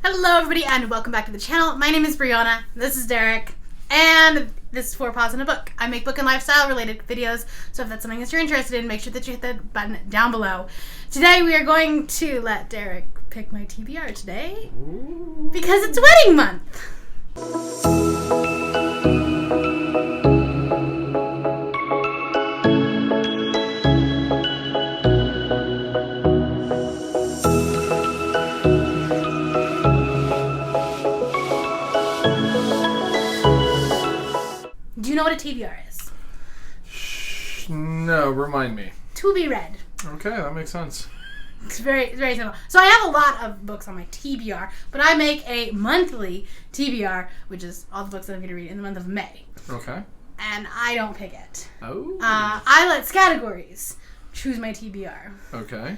Hello everybody and welcome back to the channel. My name is Brianna, this is Derek, and this is For Pause in a Book. I make book and lifestyle related videos, so if that's something that you're interested in, make sure that you hit the button down below. Today we are going to let Derek pick my TBR today, because it's wedding month. Do you know what a TBR is? No, remind me. To be read. Okay, that makes sense. It's very simple. So I have a lot of books on my TBR, but I make a monthly TBR, which is all the books that I'm going to read in the month of May. Okay. And I don't pick it. Oh. I let Scattergories choose my TBR. Okay.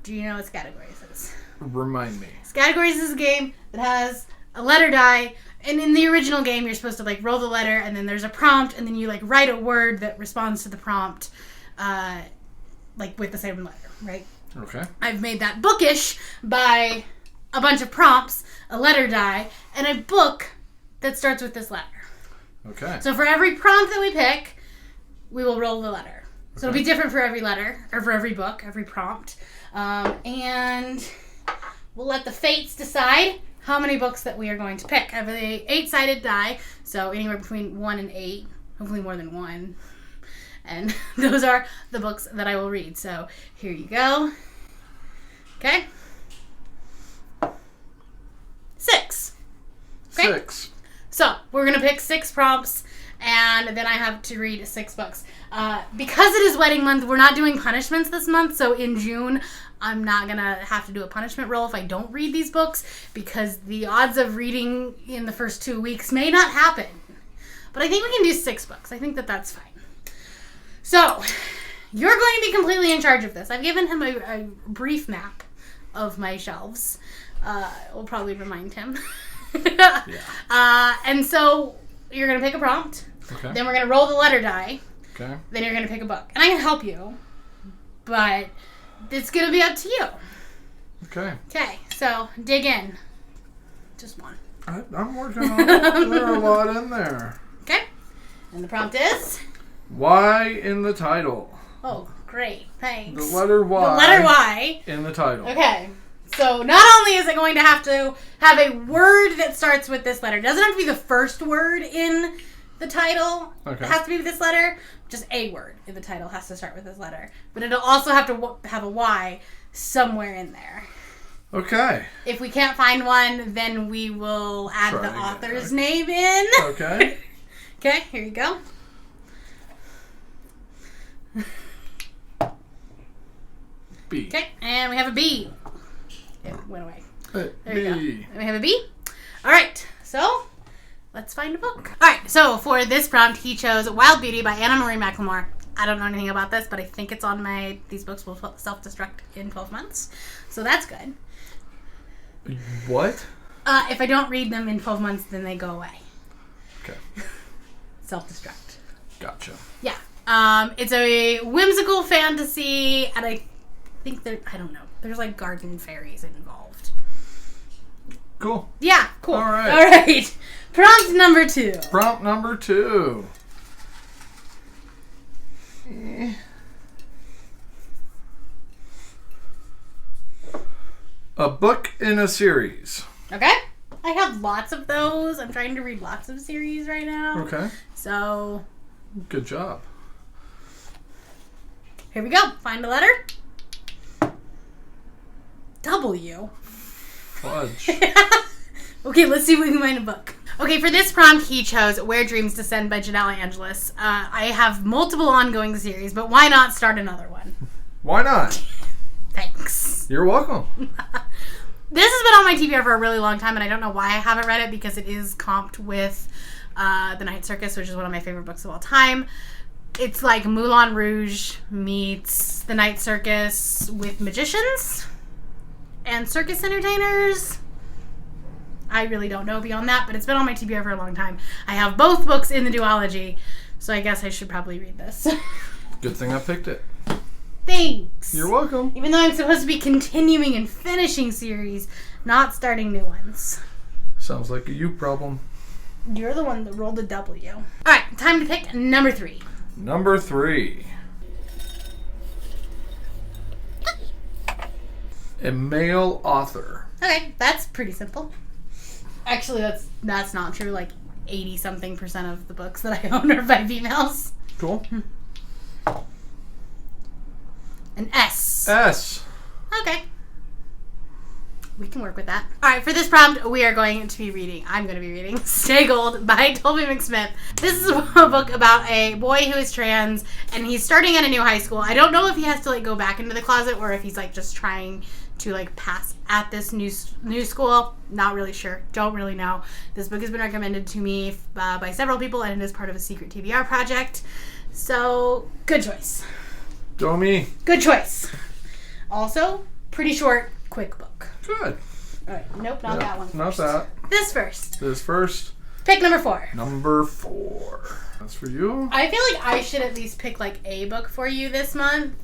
Do you know what Scattergories is? Remind me. Scattergories is a game that has a letter die, and in the original game you're supposed to like roll the letter, and then there's a prompt, and then you like write a word that responds to the prompt, like with the same letter, right? Okay. I've made that bookish by a bunch of prompts, a letter die, and a book that starts with this letter. Okay. So for every prompt that we pick, we will roll the letter. So it'll be different for every letter, or for every book, every prompt. And we'll let the fates decide how many books that we are going to pick. I have a 8-sided die, so anywhere between 1 and 8, hopefully more than 1. And those are the books that I will read. So here you go. Okay. 6. Okay? 6. So we're going to pick 6 prompts, and then I have to read 6 books. Because it is wedding month, we're not doing punishments this month, so in June, I'm not going to have to do a punishment roll if I don't read these books, because the odds of reading in the first 2 weeks may not happen. But I think we can do 6 books. I think that that's fine. So, you're going to be completely in charge of this. I've given him a brief map of my shelves. We'll probably remind him. Yeah. And so, you're going to pick a prompt. Okay. Then we're going to roll the letter die. Okay. Then you're going to pick a book. And I can help you, but it's going to be up to you. Okay. Okay, so dig in. Just one. I'm working on it. There are a lot in there. Okay. And the prompt is? Y in the title. Oh, great. Thanks. The letter Y. The letter Y. In the title. Okay. So not only is it going to have a word that starts with this letter. It doesn't have to be the first word in the title. Okay. It has to be this letter. Just a word in the title has to start with this letter. But it'll also have to have a Y somewhere in there. Okay. If we can't find one, then we will add the author's name in. Okay. Okay, here you go. B. Okay, and we have a B. It went away. There you go. B. And we have a B. All right, so let's find a book. All right, so for this prompt, he chose Wild Beauty by Anna Marie McLemore. I don't know anything about this, but I think it's on these books will self-destruct in 12 months. So that's good. What? If I don't read them in 12 months, then they go away. Okay. Self-destruct. Gotcha. Yeah. It's a whimsical fantasy, and I think I don't know. There's like garden fairies involved. Cool. Yeah, cool. All right. All right. Prompt number 2. Prompt number 2. A book in a series. Okay. I have lots of those. I'm trying to read lots of series right now. Okay. So, Good job. here we go. Find a letter. W. Fudge. Okay, let's see if we can find a book. Okay, for this prompt, he chose Where Dreams Descend by Janelle Angelis. I have multiple ongoing series, but why not start another one? Why not? Thanks. You're welcome. This has been on my TBR for a really long time, and I don't know why I haven't read it, because it is comped with The Night Circus, which is one of my favorite books of all time. It's like Moulin Rouge meets The Night Circus with magicians and circus entertainers. I really don't know beyond that, but it's been on my TBR for a long time. I have both books in the duology, so I guess I should probably read this. Good thing I picked it. Thanks. You're welcome. Even though I'm supposed to be continuing and finishing series, Not starting new ones. Sounds like a you problem. You're the one that rolled a W. Alright, time to pick number 3. Number 3. A male author. Okay, that's pretty simple. Actually, that's not true. Like 80-something% of the books that I own are by females. Cool. An S. S. Okay. We can work with that. Alright, for this prompt, we are going to be reading, I'm going to be reading Stay Gold by Toby McSmith. This is a book about a boy who is trans, and he's starting at a new high school. I don't know if he has to, like, go back into the closet, or if he's, like, just trying to, like, pass at this new school. Not really sure. Don't really know. This book has been recommended to me by several people, and it is part of a secret TBR project. So, good choice. Go me. Good choice. Also, pretty short, quick book. Good. Alright, nope, not that one first. Not that. This first. This first. Pick number 4. Number 4. That's for you. I feel like I should at least pick, like, a book for you this month.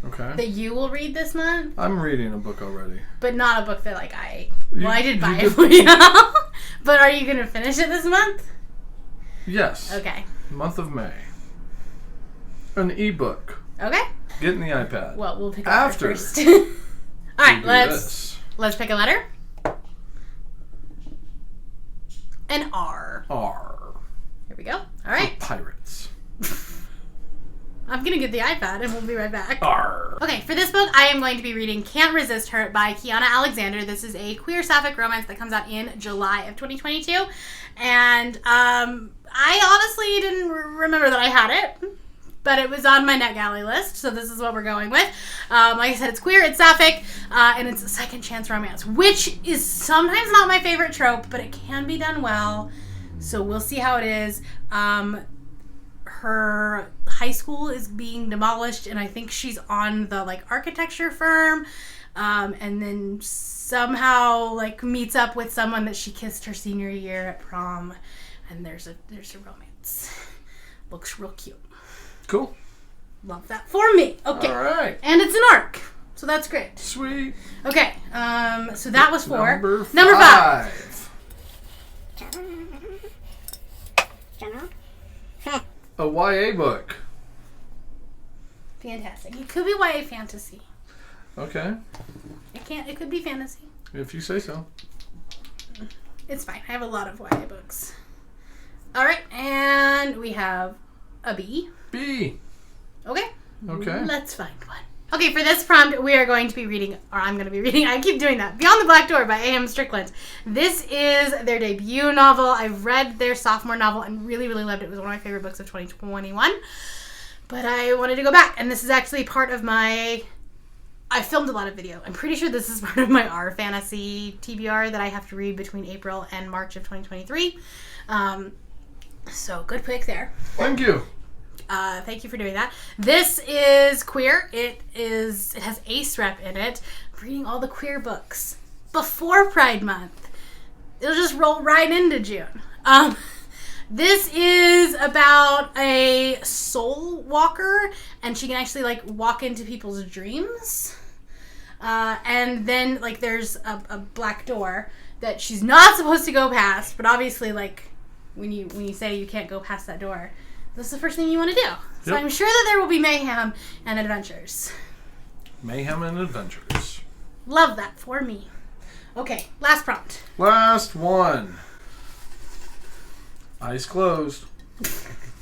Okay. That you will read this month. I'm reading a book already. But not a book that, like, I did buy you it for you. But are you going to finish it this month? Yes. Okay. Month of May. An ebook. Okay. Get in the iPad. Well, we'll pick a After. letter first. Alright, let's pick a letter. An R. R. Here we go. Alright. Pirates. I'm going to get the iPad and we'll be right back. R. Okay, for this book, I am going to be reading Can't Resist Her by Kiana Alexander. This is a queer sapphic romance that comes out in July of 2022. And I honestly didn't remember that I had it, but it was on my NetGalley list, so this is what we're going with. Like I said, it's queer, it's sapphic, and it's a second chance romance, which is sometimes not my favorite trope, but it can be done well, so we'll see how it is. Her high school is being demolished, and I think she's on the, like, architecture firm, and then somehow, like, meets up with someone that she kissed her senior year at prom, and there's a romance. Looks real cute. Cool. Love that for me. Okay. All right. And it's an arc, so that's great. Sweet. Okay. So that was 4. Number 5. Number 5. A YA book. Fantastic. It could be YA fantasy. Okay. It could be fantasy. If you say so. It's fine. I have a lot of YA books. All right, and we have a B. B. Okay. Okay. Let's find one. Okay, for this prompt, we are going to be reading, or I'm going to be reading, I keep doing that, Beyond the Black Door by A.M. Strickland. This is their debut novel. I've read their sophomore novel and really, really loved it. It was one of my favorite books of 2021. But I wanted to go back, and this is actually part of my... I filmed a lot of video. I'm pretty sure this is part of my R Fantasy TBR that I have to read between April and March of 2023. So, good pick there. Thank you. Thank you for doing that. This is queer. It has Ace Rep in it. I'm reading all the queer books before Pride Month. It'll just roll right into June. This is about a soul walker, and she can actually, like, walk into people's dreams. And then, like, there's a black door that she's not supposed to go past, but obviously, like, when you say you can't go past that door, this is the first thing you want to do. So Yep. I'm sure that there will be mayhem and adventures. Mayhem and adventures. Love that for me. Okay, last prompt. Last one. Eyes closed.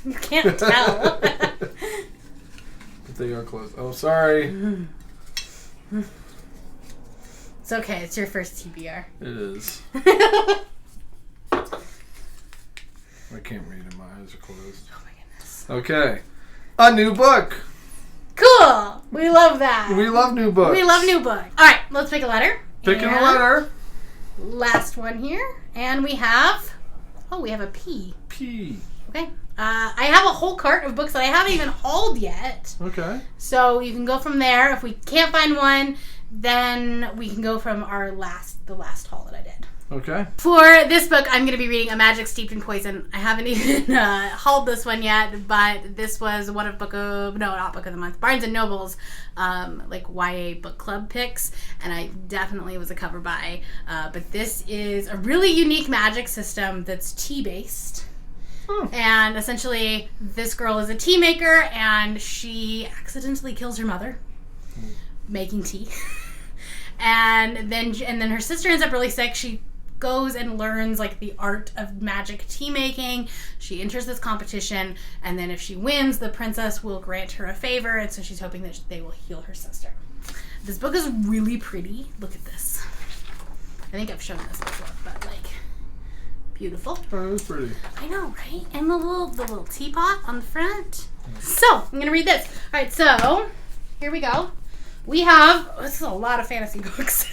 You can't tell. But they are closed. Oh, sorry. It's okay. It's your first TBR. It is. I can't read it. My eyes are closed. Oh my goodness. Okay. A new book. Cool. We love that. We love new books. We love new books. All right, let's pick a letter. Picking a And letter. Last one here. And we have a P. P. Okay. I have a whole cart of books that I haven't even hauled yet. Okay. So you can go from there. If we can't find one, then we can go from the last haul that I did. Okay. For this book, I'm going to be reading A Magic Steeped in Poison. I haven't even hauled this one yet, but this was one of not Book of the Month, Barnes & Noble's YA book club picks, and I definitely was a cover buy. But this is a really unique magic system that's tea-based. And essentially, this girl is a tea maker, and she accidentally kills her mother making tea. and then her sister ends up really sick. She goes and learns the art of magic tea making. She enters this competition, and then if she wins, the princess will grant her a favor, and so she's hoping that they will heal her sister. This book is really pretty. Look at this. I think I've shown this before, but beautiful. Oh, it's pretty. I know, right? And the little teapot on the front. So I'm gonna read this. All right, so here we go. We have this is a lot of fantasy books.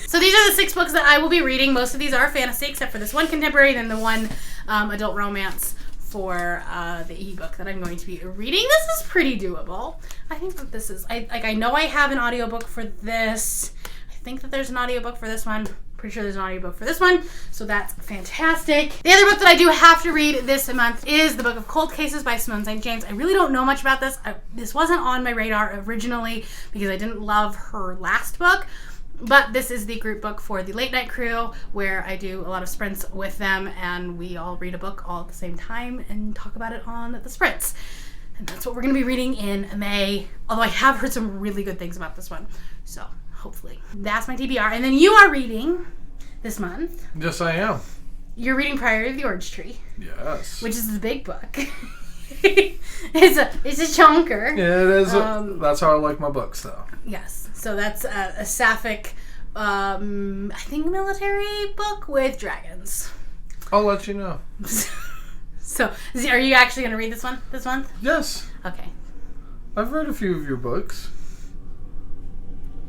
So these are the 6 books that I will be reading. Most of these are fantasy, except for this one contemporary, then the one adult romance for the ebook that I'm going to be reading. This is pretty doable. I think that this is, I know I have an audiobook for this. I think that there's an audiobook for this one. Pretty sure there's an audiobook for this one, so that's fantastic. The other book that I do have to read this month is the book of Cold Cases by Simone St. James. I really don't know much about this. This wasn't on my radar originally because I didn't love her last book. But this is the group book for the Late Night Crew, where I do a lot of sprints with them, and we all read a book all at the same time and talk about it on the sprints. And that's what we're going to be reading in May, although I have heard some really good things about this one. So, hopefully. That's my TBR. And then you are reading this month. Yes, I am. You're reading Priory of the Orange Tree. Yes. Which is the big book. It's a chunker. Yeah, it is. That's how I like my books, though. Yes. So that's a sapphic, I think, military book with dragons. I'll let you know. So, are you actually going to read this one this month? Yes. Okay. I've read a few of your books.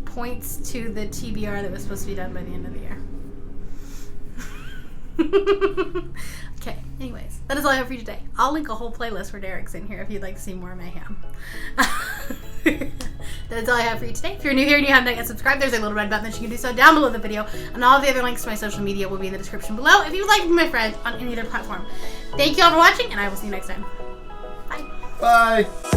Points to the TBR that was supposed to be done by the end of the year. Okay, anyways, that is all I have for you today. I'll link a whole playlist for Derek's in here if you'd like to see more mayhem. That's all I have for you today. If you're new here and you haven't yet subscribed, there's a little red button that you can do so down below the video, and all of the other links to my social media will be in the description below if you would like to be my friend on any other platform. Thank you all for watching, and I will see you next time. Bye. Bye.